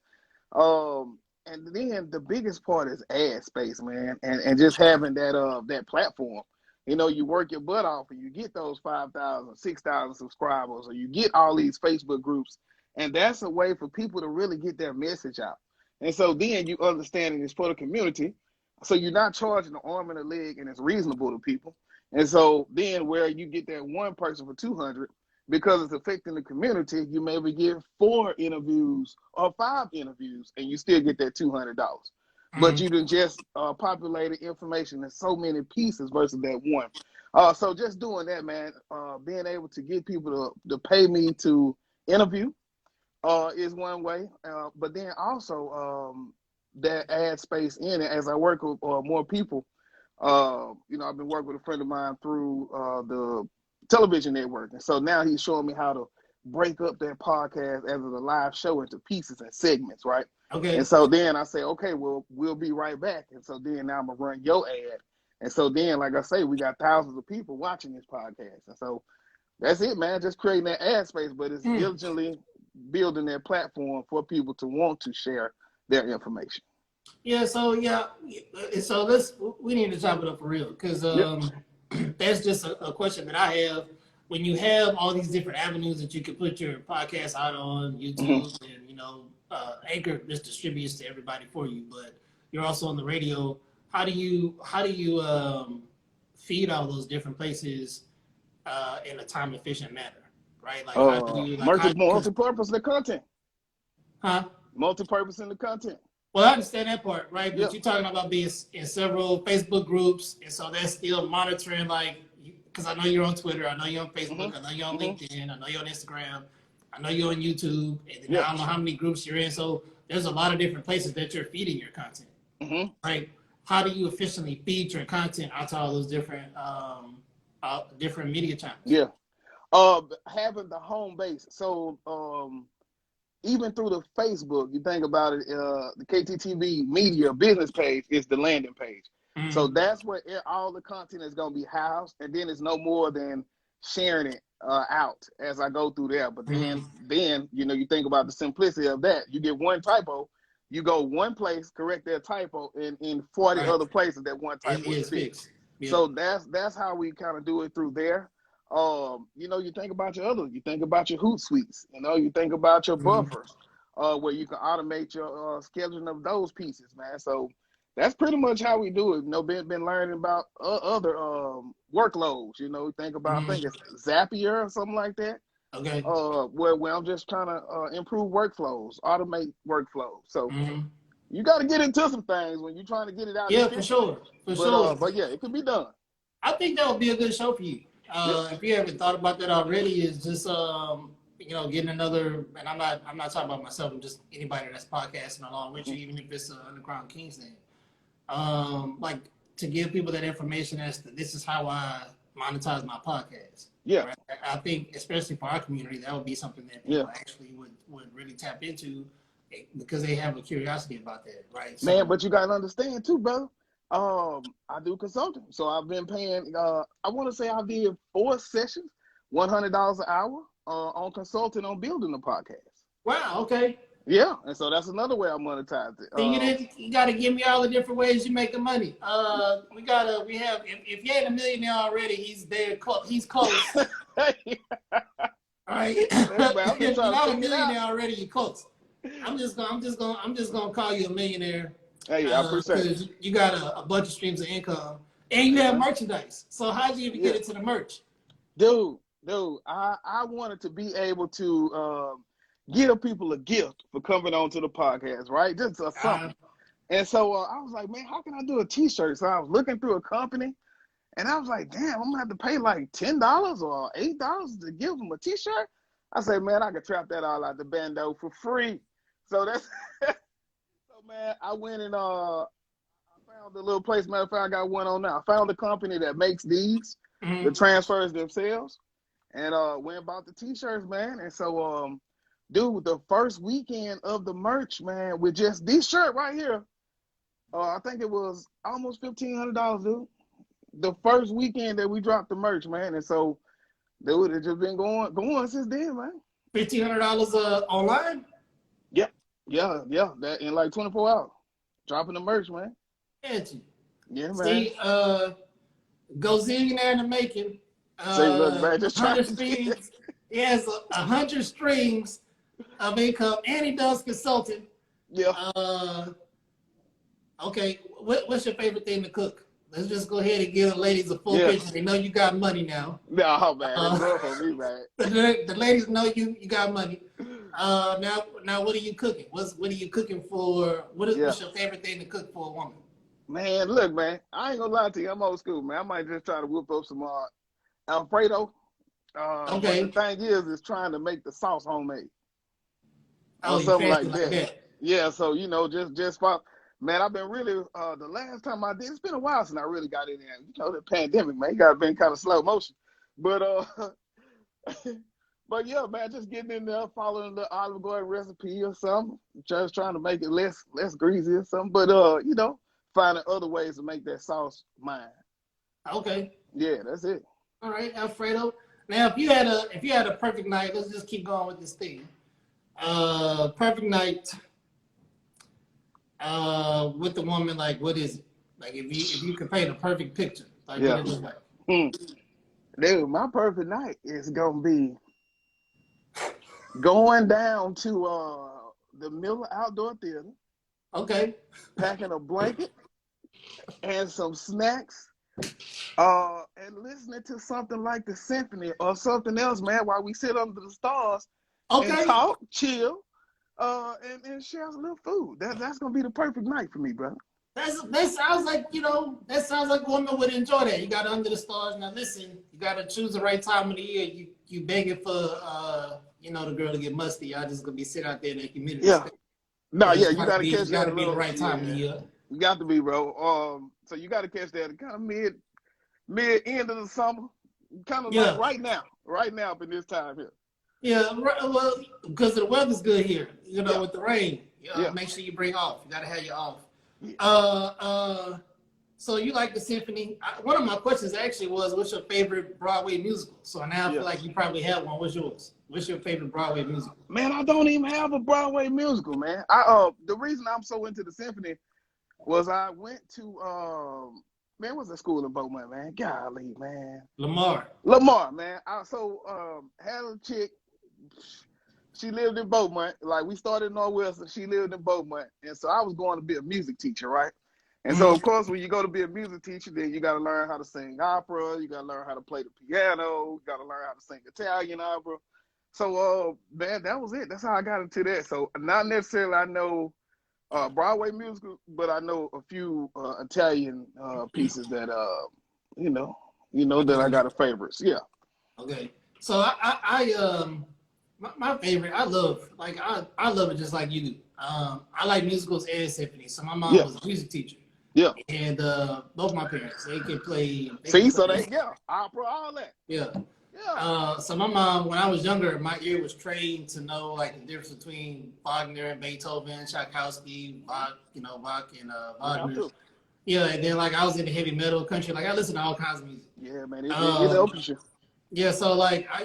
And then the biggest part is ad space, man, and just having that platform. You know, you work your butt off, and you get those 5,000, 6,000 subscribers, or you get all these Facebook groups, and that's a way for people to really get their message out. And so then you understand it's for the community, so you're not charging an arm and a leg, and it's reasonable to people. And so then where you get that one person for 200, because it's affecting the community, you maybe get 4 interviews or 5 interviews, and you still get that $200. But you done just populated information in so many pieces versus that one. So just doing that, man, being able to get people to pay me to interview is one way. But then also that ad space in it as I work with more people. You know, I've been working with a friend of mine through the television network. And so now he's showing me how to break up that podcast as a live show into pieces and segments, right? Okay. And so then I say, okay, well, we'll be right back. And so then now I'm going to run your ad. And so then, like I say, we got thousands of people watching this podcast. And so that's it, man. Just creating that ad space, but it's diligently building that platform for people to want to share their information. Yeah, so we need to chop it up for real, because that's just a question that I have. When you have all these different avenues that you can put your podcast out on YouTube, and you know, Anchor just distributes to everybody for you, but you're also on the radio. How do you feed all those different places in a time efficient manner, right? Like, how do you multi-purpose the content? Huh? Multi-purpose in the content. Well, I understand that part, right? But you're talking about being in several Facebook groups, and so that's still monitoring, like, because I know you're on Twitter, I know you're on Facebook, I know you're on LinkedIn, I know you're on Instagram, I know you're on YouTube, and then I don't know how many groups you're in. So there's a lot of different places that you're feeding your content, right? How do you efficiently feed your content out to all those different media channels? Yeah, having the home base. So even through the Facebook, you think about it, the KTTV media business page is the landing page. So that's where all the content is going to be housed, and then it's no more than sharing it out as I go through there. But then you know, you think about the simplicity of that. You get one typo, you go one place, correct that typo, and in 40 other places that one typo is fixed. Yeah. So that's how we kind of do it through there. You know, you think about you think about your Hootsuites, you know, you think about your buffers, where you can automate your scheduling of those pieces, man. So that's pretty much how we do it. You know, been learning about other workloads. You know, think about I think it's Zapier or something like that. Okay. Where I'm just trying to improve workflows, automate workflows. So You got to get into some things when you're trying to get it out Yeah, the for system. sure, for sure. But yeah, it can be done. I think that would be a good show for you. Yep. If you haven't thought about that already, is just getting another. And I'm not talking about myself. I'm just anybody that's podcasting along with you, even if it's an underground Kingz thing. Like to give people that information as to this is how I monetize my podcast. Yeah. Right? I think, especially for our community, that would be something that people actually would really tap into because they have a curiosity about that, right? So, Man, but you gotta understand too, brother. I do consulting, so I've been paying. I want to say I did 4 sessions, $100 an hour on consulting on building a podcast. wow, okay. Yeah, and so that's another way I monetize it. You got to give me all the different ways you making money. We have if you ain't a millionaire already, he's there. He's close. All right, if you're not a millionaire already, you're close. I'm just gonna call you a millionaire. Hey, I appreciate it. You got a bunch of streams of income, and you have merchandise. So how did you even get into the merch? Dude, I wanted to be able to give people a gift for coming on to the podcast, right? Just something. And so I was like, man, how can I do a T-shirt? So I was looking through a company, and I was like, damn, I'm gonna have to pay like $10 or $8 to give them a T-shirt. I said, man, I could trap that all out the bando for free. So that's so, man. I went and I found the little place. Matter of fact, I got one on now. I found the company that makes these, the transfers themselves, and went and bought the T-shirts, man. And so dude, the first weekend of the merch, man, with just this shirt right here, I think it was almost $1,500, dude. The first weekend that we dropped the merch, man. And so, dude, it's just been going since then, man. $1,500 online? Yep. Yeah. That in like 24 hours. Dropping the merch, man. Yeah, man. See, go zillionaire in the making. See, look, man, just 100 streams. He has 100 streams of income, and he does consulting. Yeah. Okay, what's your favorite thing to cook? Let's just go ahead and give the ladies a full picture. They know you got money now. No, man, it's for me, man. The ladies know you got money. Now, what are you cooking? What are you cooking for? What's your favorite thing to cook for a woman? Man, look, man, I ain't gonna lie to you. I'm old school, man. I might just try to whip up some Alfredo. Okay. But the thing is trying to make the sauce homemade. Oh, or something like that. that. Yeah, so just man, I've been really the last time I did. It's been a while since I really got in there. You know, the pandemic, man, got been kind of slow motion, but but yeah, man, just getting in there, following the Olive Garden recipe or something, just trying to make it less greasy or something. But you know, finding other ways to make that sauce mine. Okay. Yeah, that's it. All right, Alfredo. Now, if you had a perfect night, let's just keep going with this thing. Perfect night with the woman, like what is it? Like if you could paint a perfect picture, like what it look like. Dude, my perfect night is gonna be going down to the Miller Outdoor Theater. Okay. Packing a blanket and some snacks. And listening to something like the symphony or something else, man, while we sit under the stars and talk, chill, and share a little food. That's gonna be the perfect night for me, brother. That sounds like, that sounds like a woman would enjoy that. You got under the stars. Now listen, you gotta choose the right time of the year. You begging for the girl to get musty. Y'all just gonna be sitting out there in the humidity. Yeah. No, yeah, you gotta catch that. Gotta be the right time of the year. You got to be, bro. So you gotta catch that kind of mid end of the summer. Kind of like right now up in this time here. Yeah, well, because the weather's good here, with the rain. Make sure you bring off. You gotta have your off. Yeah. So you like the symphony? One of my questions actually was, what's your favorite Broadway musical? So now I feel like you probably have one. What's yours? What's your favorite Broadway musical? Man, I don't even have a Broadway musical, man. The reason I'm so into the symphony was I went to man, what's the school in Beaumont, man? Golly, man. Lamar, man. I had a chick. She lived in Beaumont. Like, we started in Northwest, and she lived in Beaumont. And so I was going to be a music teacher, right? And so, of course, when you go to be a music teacher, then you got to learn how to sing opera. You got to learn how to play the piano. You got to learn how to sing Italian opera. So, man, that was it. That's how I got into that. So, not necessarily I know Broadway musicals, but I know a few Italian pieces that that I got a favorites. Yeah. Okay. So my favorite, I love it just like you do. I like musicals and symphonies. So my mom was a music teacher. Yeah. And both my parents, they can play. Opera, all that. Yeah. Yeah. So my mom, when I was younger, my ear was trained to know like the difference between Wagner and Beethoven, Tchaikovsky, Bach and Wagner. Yeah, and then like I was in the heavy metal country, like I listen to all kinds of music. Yeah, man, it helps you. Yeah, so like I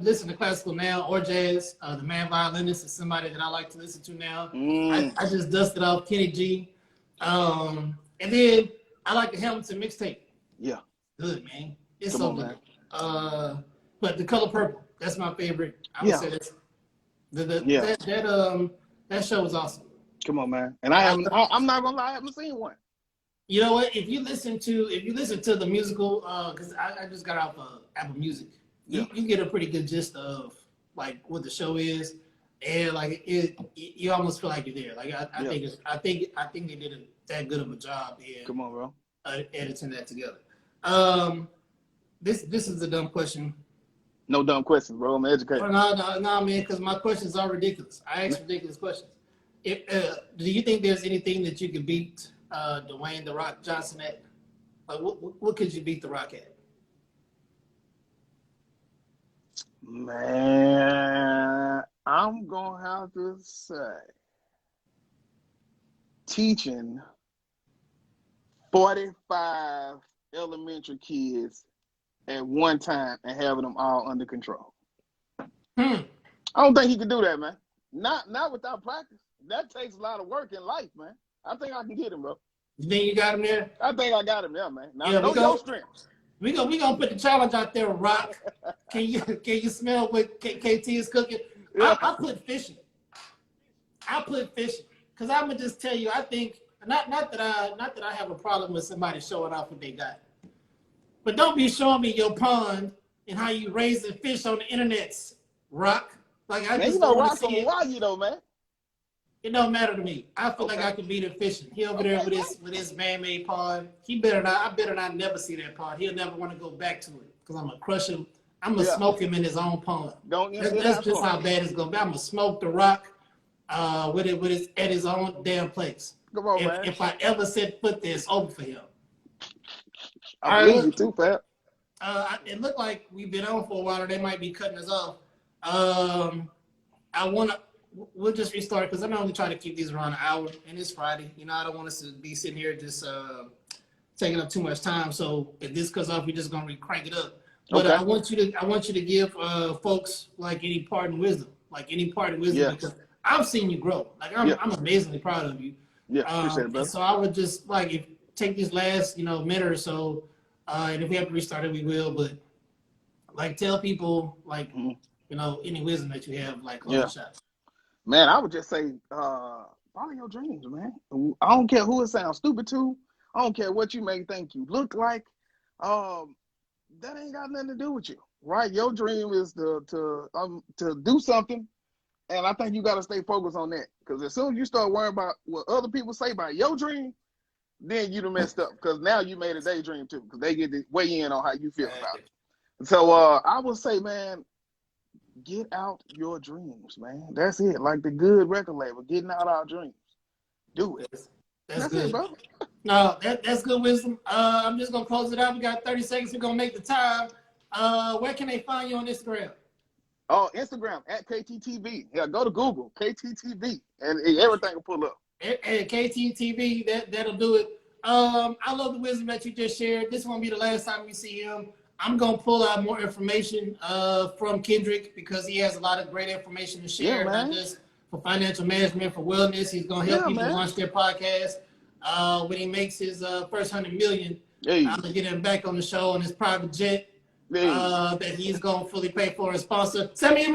listen to classical now or jazz. The man violinist is somebody that I like to listen to now. I just dusted off Kenny G. And then I like the Hamilton mixtape. Yeah. Good, man. It's so good. But The Color Purple, that's my favorite. I would say that's that show was awesome. Come on, man. And I'm not gonna lie, I haven't seen one. You know what? If you listen to the musical, because I just got off of Apple Music, you get a pretty good gist of like what the show is, and like you almost feel like you're there. Like I think they did that good of a job in Come on, bro. Editing that together. This is a dumb question. No dumb questions, bro. I'm educated. No, man, because my questions are ridiculous. I ask ridiculous questions. Do you think there's anything that you could beat Dwayne "The Rock" Johnson at? Like, what could you beat The Rock at? Man, I'm gonna have to say teaching 45 elementary kids at one time and having them all under control. I don't think he can do that, man. Not without practice. That takes a lot of work in life, man. I think I can get him, bro. You think you got him there? I think I got him there, man. Now, know your strengths. We gonna put the challenge out there, Rock. Can you smell what KT is cooking? Yeah. I put fishing. Because I'm gonna just tell you, I think not that I have a problem with somebody showing off what they got. But don't be showing me your pond and how you raising fish on the internets, Rock. Like I just don't want to see it. Hawaii, though, man. It don't matter to me. I feel like I can beat him fishing. He over there with his man-made pond. I better not never see that pond. He'll never want to go back to it because I'm gonna crush him. I'm gonna smoke him in his own pond. That's just how bad it's gonna be. I'm gonna smoke The Rock at his own damn place. Come on, man. If I ever set foot there, it's over for him. I believe you too, Pat. It looked like we've been on for a while, or they might be cutting us off. We'll just restart because I'm only trying to keep these around an hour, and it's Friday. You know, I don't want us to be sitting here just taking up too much time. So if this cuts off, we're just gonna crank it up. But I want you to give folks like any parting wisdom, because I've seen you grow. Like I'm amazingly proud of you. Yeah, appreciate it, brother. So I would just take this last minute or so, and if we have to restart it, we will. But tell people any wisdom that you have, close shots. Man, I would just say, follow your dreams, man. I don't care who it sounds stupid to. I don't care what you may think you look like. That ain't got nothing to do with you, right? Your dream is to do something, and I think you got to stay focused on that. Because as soon as you start worrying about what other people say about your dream, then you done messed up. Because now you made a daydream too. Because they get to weigh in on how you feel about it. So I would say, man, get out your dreams, man. That's it. Like the good record label, getting out our dreams. Do it. That's good, it, bro. No, that's good wisdom. I'm just gonna close it out. We got 30 seconds. We're gonna make the time. Where can they find you on Instagram? Oh, Instagram at KTTV. Yeah, go to Google KTTV, and everything will pull up. And KTTV, that'll do it. I love the wisdom that you just shared. This won't be the last time we see him. I'm going to pull out more information from Kendrick because he has a lot of great information to share, not just for financial management, for wellness. He's going to help people launch their podcast. When he makes his first $100 million, I'm going to get him back on the show on his private jet that he's going to fully pay for and sponsor. Send me a